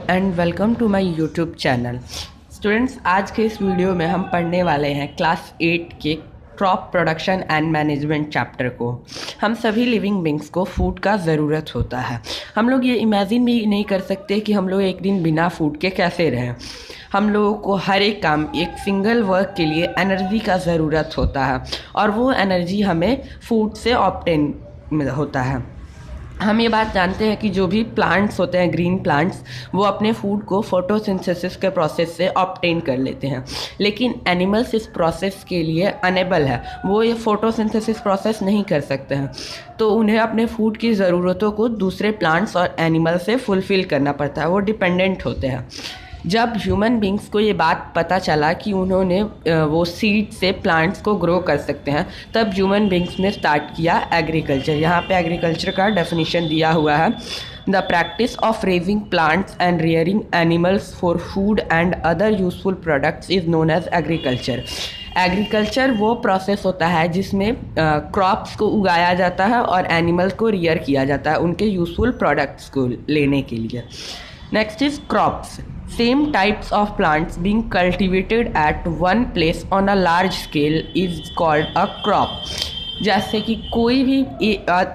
And welcome to my YouTube channel. Students, आज के इस वीडियो में हम पढ़ने वाले हैं क्लास 8 के crop production and management chapter को। हम सभी लिविंग बींग्स को फूड का ज़रूरत होता है। हम लोग ये इमेजिन भी नहीं कर सकते कि हम लोग एक दिन बिना फूड के कैसे रहें। हम लोगों को हर एक काम, एक सिंगल वर्क के लिए एनर्जी का ज़रूरत होता है और वो एनर्जी हमें फूड से ऑब्टेन होता है। हम ये बात जानते हैं कि जो भी प्लांट्स होते हैं, ग्रीन प्लांट्स, वो अपने फूड को फोटोसिंथेसिस के प्रोसेस से ऑब्टेन कर लेते हैं, लेकिन एनिमल्स इस प्रोसेस के लिए अनेबल है। वो ये फोटोसिंथेसिस प्रोसेस नहीं कर सकते हैं, तो उन्हें अपने फूड की ज़रूरतों को दूसरे प्लांट्स और एनिमल से फुलफ़िल करना पड़ता है। वो डिपेंडेंट होते हैं। जब ह्यूमन बींग्स को ये बात पता चला कि उन्होंने वो सीड से प्लांट्स को ग्रो कर सकते हैं, तब ह्यूमन बींग्स ने स्टार्ट किया एग्रीकल्चर। यहाँ पे एग्रीकल्चर का डेफिनेशन दिया हुआ है: the practice of raising plants and rearing animals for food and other useful products is known as agriculture. Agriculture वो प्रोसेस होता है जिसमें क्रॉप्स को उगाया जाता है और एनिमल्स को रियर किया जाता है उनके यूजफुल प्रोडक्ट्स को लेने के लिए। Next is crops. Same types of plants being cultivated at one place on a large scale is called a crop। जैसे कि कोई भी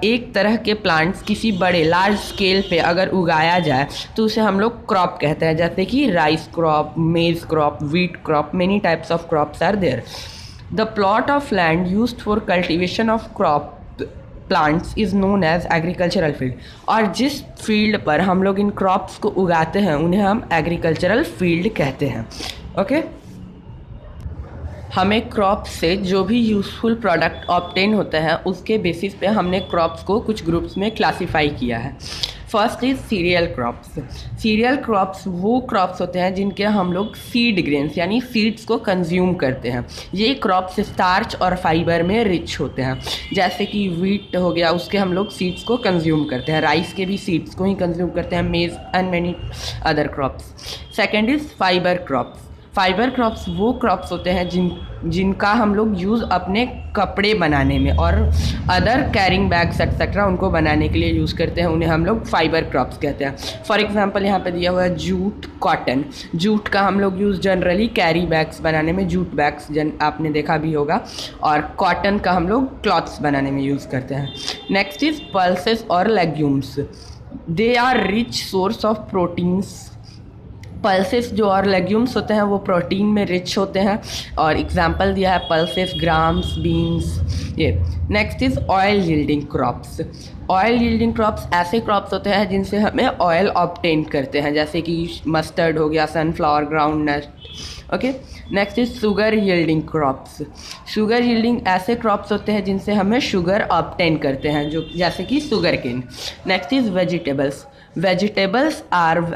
एक तरह के प्लांट्स किसी बड़े लार्ज स्केल पे अगर उगाया जाए तो उसे हम लोग क्रॉप कहते हैं, जैसे कि rice crop, maize crop, wheat crop, many types of crops are there. The plot of land used for cultivation of crop plants is known as agricultural field. और जिस फील्ड पर हम लोग इन क्रॉप्स को उगाते हैं उन्हें हम एग्रीकल्चरल फील्ड कहते हैं। ओके, हमें क्रॉप्स से जो भी यूज़फुल प्रोडक्ट ऑब्टेन होते हैं उसके बेसिस पे हमने क्रॉप्स को कुछ ग्रुप्स में क्लासीफाई किया है। First is cereal crops. Cereal crops वो क्रॉप्स होते हैं जिनके हम लोग सीड ग्रेन्स यानी सीड्स को कंज्यूम करते हैं। ये क्रॉप्स स्टार्च और फाइबर में रिच होते हैं, जैसे कि व्हीट हो गया, उसके हम लोग सीड्स को कंज्यूम करते हैं। राइस के भी सीड्स को ही कंज्यूम करते हैं, मेज and many other crops. Second is fibre crops. Fibre crops वो क्रॉप्स होते हैं जिनका हम लोग यूज़ अपने कपड़े बनाने में और अदर कैरिंग बैग्स एक्सेट्रा उनको बनाने के लिए यूज़ करते हैं। उन्हें हम लोग फाइबर क्रॉप्स कहते हैं। फॉर एग्जांपल यहाँ पे दिया हुआ है जूट, कॉटन। जूट का हम लोग यूज़ जनरली कैरी बैग्स बनाने में, जूट बैग्स आपने देखा भी होगा, और कॉटन का हम लोग क्लॉथ्स बनाने में यूज़ करते हैं। नेक्स्ट इज पल्सेस और legumes. They are rich source of proteins. Pulses जो और लेग्यूम्स होते हैं वो प्रोटीन में रिच होते हैं, और एग्जांपल दिया है पल्सेस, ग्राम्स, बीन्स, ये। Next is oil yielding crops. Oil yielding crops ऐसे क्रॉप्स होते हैं जिनसे हमें ऑयल ऑब्टेन करते हैं, जैसे कि मस्टर्ड हो गया, sunflower, groundnut. Okay, next is sugar yielding crops. Sugar yielding ऐसे क्रॉप्स होते हैं जिनसे हमें शुगर ऑब्टेन करते हैं, जो जैसे कि sugar cane. Next is vegetables. Vegetables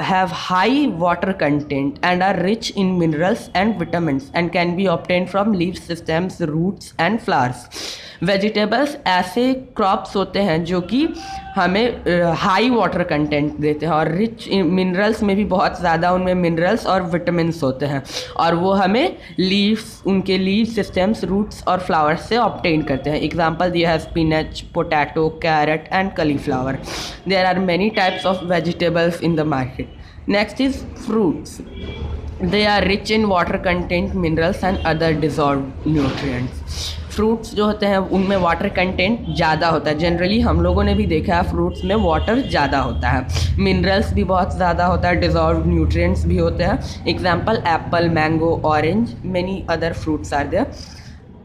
have high water content and are rich in minerals and vitamins and can be obtained from leaf systems, roots and flowers। Vegetables ऐसे क्रॉप्स होते हैं जो कि हमें हाई वाटर कंटेंट देते हैं और rich minerals में भी बहुत ज़्यादा उनमें मिनरल्स और विटामिन्स होते हैं, और वो हमें लीव्स, उनके लीव सिस्टम्स, रूट्स और फ्लावर्स से ऑब्टेन करते हैं। एग्जांपल दिया है spinach, potato, carrot and cauliflower. There are many types of vegetables in the market. Next is fruits. They are rich in water content, minerals and other dissolved nutrients. Fruits जो होते हैं उनमें water content ज़्यादा होता है। Generally हम लोगों ने भी देखा है फ्रूट्स में वाटर ज़्यादा होता है, मिनरल्स भी बहुत ज़्यादा होता है, डिजॉल्व्ड न्यूट्रिएंट्स भी होते हैं। Example apple, mango, orange, many other fruits are there.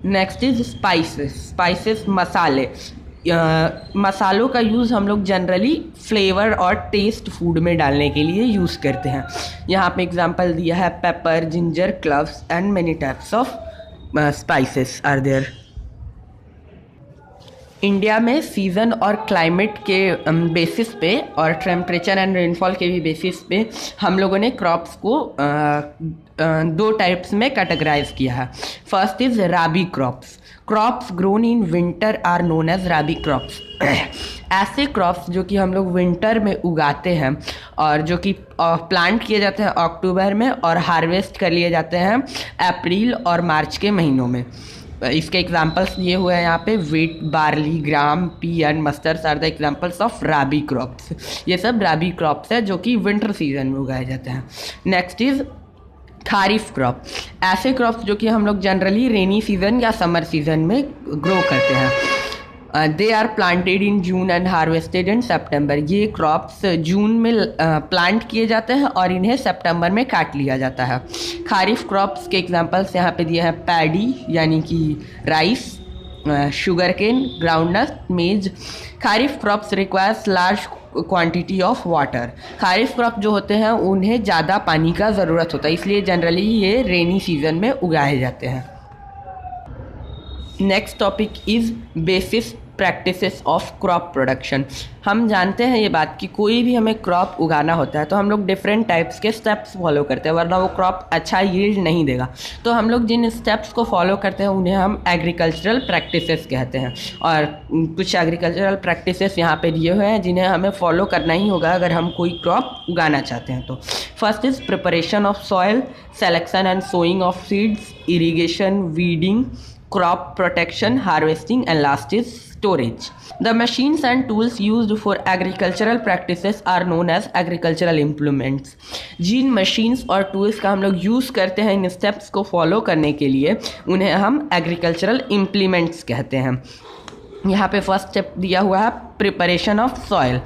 Next is spices. Spices मसाले। मसालों का यूज़ हम लोग जनरली फ्लेवर और टेस्ट फूड में डालने के लिए यूज़ करते हैं। यहाँ पे एग्जांपल दिया है pepper, ginger, cloves and many types of spices are there. India में सीज़न और क्लाइमेट के बेसिस पे और टेम्परेचर एंड रेनफॉल के भी बेसिस पे हम लोगों ने क्रॉप्स को दो टाइप्स में कैटेगराइज किया है। First is rabi crops. Crops grown in winter are known as rabi crops. ऐसे क्रॉप्स जो कि हम लोग विंटर में उगाते हैं और जो कि प्लांट किए जाते हैं अक्टूबर में और हार्वेस्ट कर लिए जाते हैं अप्रैल और मार्च के महीनों में। इसके एग्जाम्पल्स दिए हुए हैं यहाँ पे। Wheat, barley, gram, pea and mustard are the examples of rabi crops. ये सब राबी क्रॉप्स है जो कि विंटर सीजन में उगाए जाते हैं। Next is kharif crop. ऐसे क्रॉप्स जो कि हम लोग जनरली रेनी सीजन या समर सीजन में ग्रो करते हैं। They are planted in June and harvested in September. ये क्रॉप्स जून में प्लांट किए जाते हैं और इन्हें सितंबर में काट लिया जाता है। खारिफ क्रॉप्स के एग्जांपल्स यहाँ पे दिए हैं। पैडी यानी कि राइस, शुगर केन, ग्राउंडनट, मेज। Kharif crops requires large quantity of water. Kharif crop जो होते हैं उन्हें ज़्यादा पानी का ज़रूरत होता है, इसलिए जनरली ये रेनी सीजन में उगाए जाते हैं। Next topic is basis practices of crop production. हम जानते हैं ये बात कि कोई भी हमें क्रॉप उगाना होता है तो हम लोग डिफरेंट टाइप्स के स्टेप्स फॉलो करते हैं, वरना वो क्रॉप अच्छा यील्ड नहीं देगा। तो हम लोग जिन स्टेप्स को फॉलो करते हैं उन्हें हम एग्रीकल्चरल प्रैक्टिसेस कहते हैं। और कुछ एग्रीकल्चरल प्रैक्टिसेस यहाँ पे दिए हुए हैं जिन्हें हमें फॉलो करना ही होगा अगर हम कोई क्रॉप उगाना चाहते हैं। तो first is preparation of soil, selection and sowing of seeds, irrigation, weeding, crop protection, harvesting, and last is storage. The machines and tools used for agricultural practices are known as agricultural implements. Jin machines और tools का हम लोग use करते हैं इन steps को follow करने के लिए उन्हें हम agricultural implements कहते हैं। यहाँ पे फर्स्ट स्टेप दिया हुआ है प्रिपरेशन ऑफ सॉइल।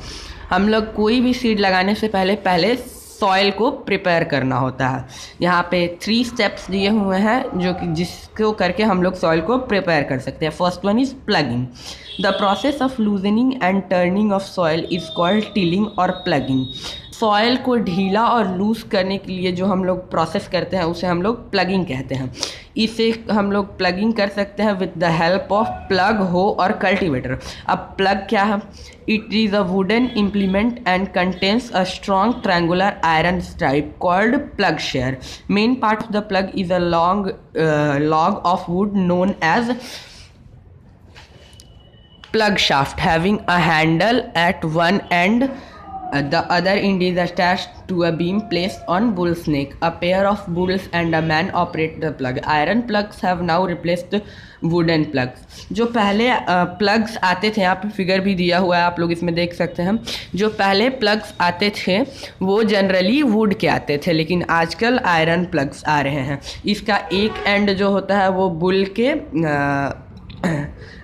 हम लोग कोई भी सीड लगाने से पहले सॉइल को प्रिपेयर करना होता है। यहाँ पे 3 स्टेप्स दिए हुए हैं जो कि जिसको करके हम लोग सॉइल को प्रिपेयर कर सकते हैं। First one is plugging. The process of loosening and turning of soil is called tilling और प्लगिंग। सॉइल को ढीला और लूज़ करने के लिए जो हम लोग प्रोसेस करते हैं उसे हम लोग प्लगिंग कहते हैं। इसे हम लोग प्लगिंग कर सकते हैं with the help of plug, हो और कल्टीवेटर। अब प्लग क्या है? It is a wooden implement and contains a strong triangular iron stripe called plug share. Main part of the plug is a log of wood known as plug shaft having a handle at one end. The other end is attached to a beam placed on bull snake. A pair of bulls and a man operate the plug. Iron plugs have now replaced wooden plugs. जो पहले plugs आते थे, यहाँ पे figure भी दिया हुआ है, आप लोग इसमें देख सकते हैं। जो पहले प्लग्स आते थे वो जनरली वुड के आते थे, लेकिन आजकल आयरन प्लग्स आ रहे हैं। इसका एक एंड जो होता है वो बुल के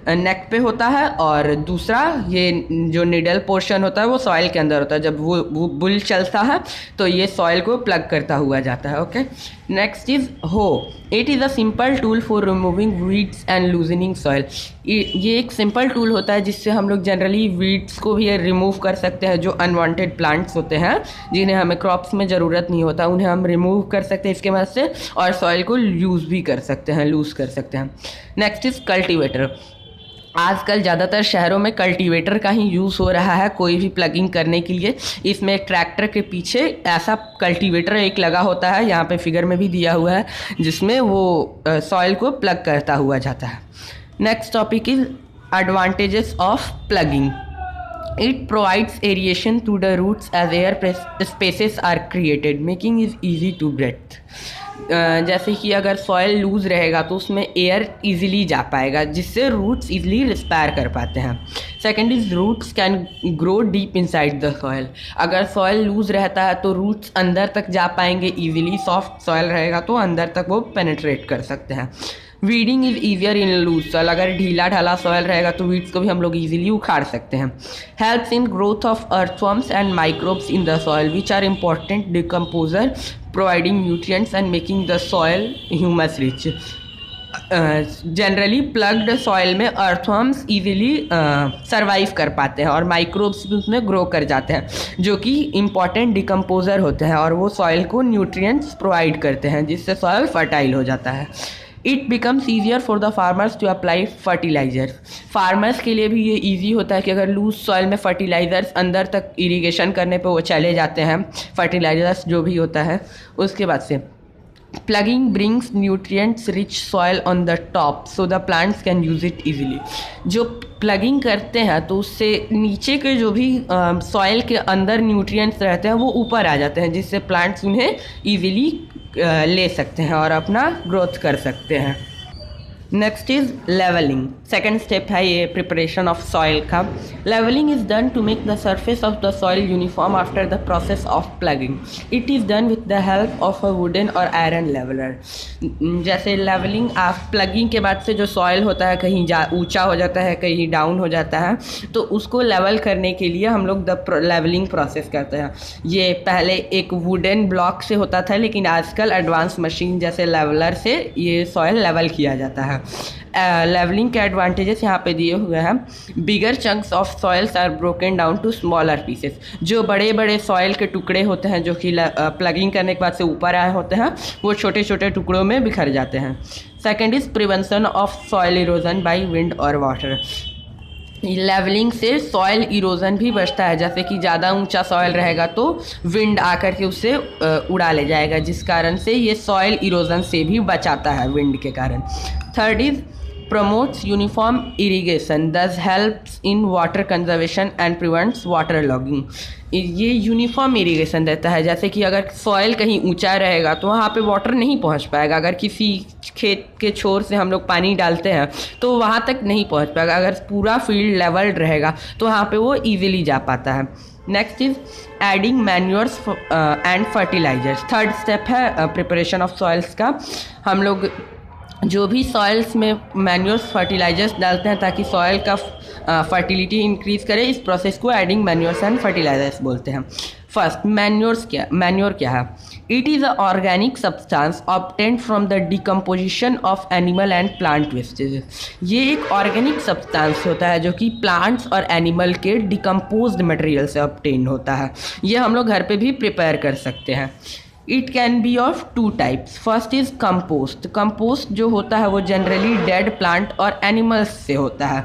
नेक पे होता है और दूसरा ये जो निडल पोर्शन होता है वो सॉइल के अंदर होता है। जब वो बुल चलता है तो ये सॉइल को प्लग करता हुआ जाता है। ओके, नेक्स्ट इज हो। It is a simple tool for removing weeds and loosening soil. ये एक सिंपल टूल होता है जिससे हम लोग जनरली वीड्स को भी रिमूव कर सकते हैं। जो अनवांटेड प्लांट्स होते हैं जिन्हें हमें क्रॉप्स में ज़रूरत नहीं होता उन्हें हम रिमूव कर सकते हैं इसके मदद से, और सॉइल को यूज़ भी कर सकते हैं, लूज़ कर सकते हैं। Next is cultivator. आजकल ज़्यादातर शहरों में कल्टीवेटर का ही यूज़ हो रहा है कोई भी प्लगिंग करने के लिए। इसमें ट्रैक्टर के पीछे ऐसा कल्टीवेटर एक लगा होता है, यहाँ पे फिगर में भी दिया हुआ है, जिसमें वो सॉइल को प्लग करता हुआ जाता है। Next topic is advantages of plugging. It provides aeration to the roots as air spaces are created, making it easy to breathe. जैसे कि अगर सॉइल लूज़ रहेगा तो उसमें एयर इजीली जा पाएगा जिससे रूट्स इजीली रिस्पायर कर पाते हैं। Second is roots can grow deep inside the soil. अगर सॉइल लूज़ रहता है तो रूट्स अंदर तक जा पाएंगे इजीली, सॉफ्ट सॉइल रहेगा तो अंदर तक वो पेनिट्रेट कर सकते हैं। Weeding is easier in loose soil. अगर ढीला ढाला सॉइल रहेगा तो वीड्स को भी हम लोग इजीली उखाड़ सकते हैं। Helps in growth of earthworms and microbes in the soil which are important decomposer providing nutrients and making the soil humus rich. Generally plugged soil में अर्थवर्म्स इजीली सर्वाइव कर पाते हैं और माइक्रोब्स भी उसमें ग्रो कर जाते हैं जो कि इम्पॉर्टेंट डिकम्पोजर होते हैं और वो सॉइल को न्यूट्रिएंट्स प्रोवाइड करते हैं जिससे सॉइल फर्टाइल हो जाता है। It becomes easier for the farmers to apply fertilisers. Farmers के लिए भी ये ईजी होता है कि अगर लूज सॉइल में फर्टिलाइजर्स अंदर तक इरिगेशन करने पे वो चले जाते हैं, फर्टिलाइजर्स जो भी होता है। उसके बाद से plugging brings nutrients rich soil on the top so the plants can use it easily. जो प्लगिंग करते हैं तो उससे नीचे के जो भी सॉइल के अंदर न्यूट्रिएंट्स रहते हैं वो ऊपर आ जाते हैं जिससे प्लांट्स उन्हें ईजिली ले सकते हैं और अपना ग्रोथ कर सकते हैं। Next is levelling. Second step है ये प्रिपरेशन ऑफ सॉइल का। Levelling is done to make the surface of the soil uniform after the process of plugging. It is done with the help of a wooden और iron leveller. जैसे levelling आप plugging के बाद से जो soil होता है कहीं ऊंचा हो जाता है, कहीं डाउन हो जाता है, तो उसको लेवल करने के लिए हम लोग द लेवलिंग प्रोसेस करते हैं। ये पहले एक वुडन ब्लॉक से होता था, लेकिन आजकल एडवांस मशीन जैसे लेवलर से ये सॉइल लेवल किया जाता है। लेवलिंग के एडवांटेजेस यहाँ पे दिए हुए हैं। Bigger chunks of soils are broken down to smaller pieces. जो बड़े बड़े सॉइल के टुकड़े होते हैं जो कि प्लगिंग करने के बाद से ऊपर आए होते हैं, वो छोटे छोटे टुकड़ों में बिखर जाते हैं। Second is prevention of soil erosion by wind और वाटर। लेवलिंग से सॉइल इरोजन भी बचता है, जैसे कि ज़्यादा ऊंचा सॉइल रहेगा तो विंड आकर के उससे उड़ा ले जाएगा, जिस कारण से ये सॉइल इरोजन से भी बचाता है विंड के कारण। Third is promotes uniform irrigation, thus helps in water conservation and prevents water logging। ये यूनिफॉर्म इरिगेशन देता है, जैसे कि अगर सॉइल कहीं ऊंचा रहेगा तो वहाँ पे वाटर नहीं पहुँच पाएगा। अगर किसी खेत के छोर से हम लोग पानी डालते हैं तो वहाँ तक नहीं पहुँच पाएगा। अगर पूरा फील्ड लेवल्ड रहेगा तो वहाँ पे वो इजीली जा पाता है। Next is adding manures and fertilisers. Third step है प्रिपरेशन ऑफ सॉइल्स का। हम लोग जो भी सॉइल्स में मैन्योर्स फर्टिलाइजर्स डालते हैं ताकि सॉइल का फर्टिलिटी इंक्रीज करे, इस प्रोसेस को एडिंग मैन्योर्स एंड फर्टिलाइजर्स बोलते हैं। फर्स्ट मैन्योर क्या है? It is a organic substance obtained from the decomposition of animal and plant wastage. ये एक ऑर्गेनिक सब्सटेंस होता है जो कि प्लांट्स और एनिमल के डिकम्पोज्ड मटेरियल से ऑब्टेन होता है। ये हम लोग घर पे भी प्रिपेयर कर सकते हैं। It can be of two types. First is compost. Compost जो होता है वो जनरली डेड प्लांट और एनिमल्स से होता है,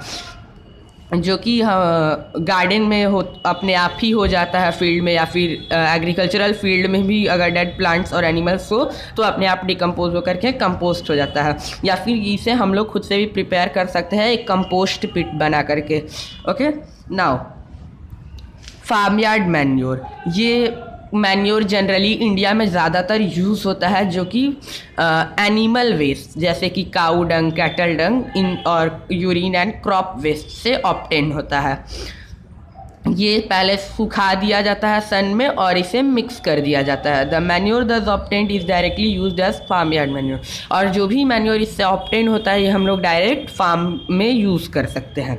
जो कि गार्डन में अपने आप ही हो जाता है फील्ड में, या फिर एग्रीकल्चरल फील्ड में भी अगर डेड प्लांट्स और एनिमल्स हो तो अपने आप डिकम्पोज होकर के कंपोस्ट हो जाता है। या फिर इसे हम लोग खुद से भी प्रिपेयर कर सकते हैं एक कंपोस्ट पिट बना करके। Okay, now farmyard manure. ये मैन्योर जनरली इंडिया में ज़्यादातर यूज़ होता है, जो कि एनिमल वेस्ट जैसे कि काऊ डंग, कैटल डंग और यूरिन एंड क्रॉप वेस्ट से ऑब्टेन होता है। ये पहले सुखा दिया जाता है सन में और इसे मिक्स कर दिया जाता है। The manure thus obtained is directly used as farm yard manure. और जो भी मैन्योर इससे ऑब्टेन होता है ये हम लोग डायरेक्ट फार्म में यूज़ कर सकते हैं।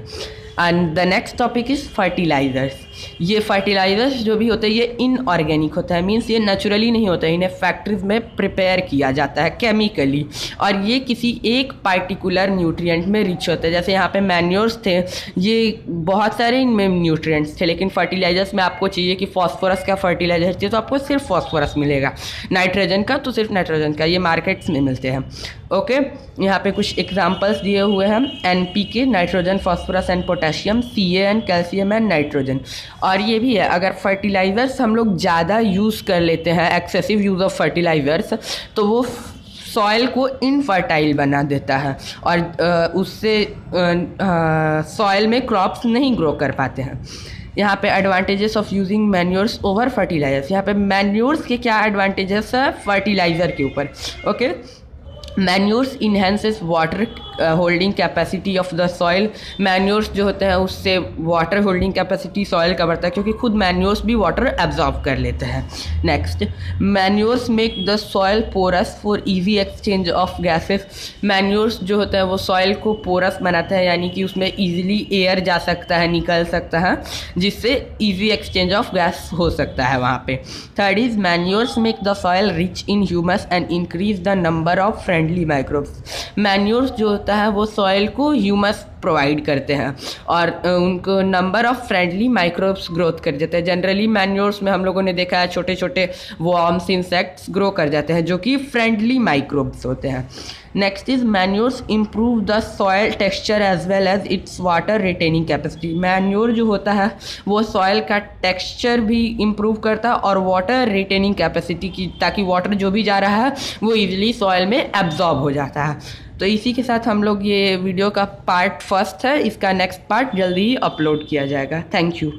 And the next topic is fertilisers. ये फर्टिलाइज़र्स जो भी होते हैं ये इनऑर्गेनिक होता है, मीन्स ये नेचुरली नहीं होता है, इन्हें फैक्ट्रीज में प्रिपेयर किया जाता है केमिकली, और ये किसी एक पार्टिकुलर न्यूट्रिएंट में रिच होते हैं। जैसे यहाँ पे मैन्योर्स थे, ये बहुत सारे इनमें न्यूट्रिएंट्स थे, लेकिन फर्टिलाइज़र्स में आपको चाहिए कि फॉस्फोरस का फर्टिलाइजर चाहिए तो आपको सिर्फ फॉस्फोरस मिलेगा, नाइट्रोजन का तो सिर्फ नाइट्रोजन का, ये मार्केट्स में मिलते हैं। ओके, यहाँ पे कुछ एग्जाम्पल्स दिए हुए हैं। NPK nitrogen, phosphorus and potassium, CAN calcium and nitrogen. और ये भी है, अगर फर्टिलाइज़र्स हम लोग ज़्यादा यूज़ कर लेते हैं, एक्सेसिव यूज़ ऑफ फर्टिलाइज़र्स, तो वो सॉइल को इनफर्टाइल बना देता है और उससे सॉइल में क्रॉप्स नहीं ग्रो कर पाते हैं। यहाँ पे advantages of using manures over fertilisers. यहाँ पे मैन्योर्स के क्या एडवांटेजेस है फर्टिलाइज़र के ऊपर। Okay, manures enhances water holding capacity of the soil. Manures जो होते हैं उससे वाटर होल्डिंग कैपेसिटी सॉइल का बढ़ता है, क्योंकि खुद मैन्योर्स भी वाटर एब्जॉर्ब कर लेते हैं। Next, manures make the soil porous for easy exchange of gases. Manures जो होता है वो सॉइल को पोरस बनाता है, यानी कि उसमें ईजिली एयर जा सकता है, निकल सकता है, जिससे ईजी एक्सचेंज ऑफ गैस हो सकता है वहाँ पे। Third is manures make the soil rich in humus and increase the number of friendly microbes. Manures जो होता है वो सॉइल को ह्यूमस प्रोवाइड करते हैं और उनको number of friendly microbes growth कर देते हैं। जनरली मैन्योर्स में हम लोगों ने देखा है छोटे छोटे वॉर्म्स, इंसेक्ट्स ग्रो कर जाते हैं जो कि फ्रेंडली माइक्रोब्स होते हैं। Next is manures improve the soil texture as well as its water retaining capacity. Manure जो होता है वो सॉइल का टेक्सचर भी इम्प्रूव करता है और वाटर रिटेनिंग कैपेसिटी की, ताकि वाटर जो भी जा रहा है वो इजीली सॉइल में एब्जॉर्ब हो जाता है। तो इसी के साथ हम लोग ये वीडियो का पार्ट फर्स्ट है, इसका नेक्स्ट पार्ट जल्दी ही अपलोड किया जाएगा। Thank you.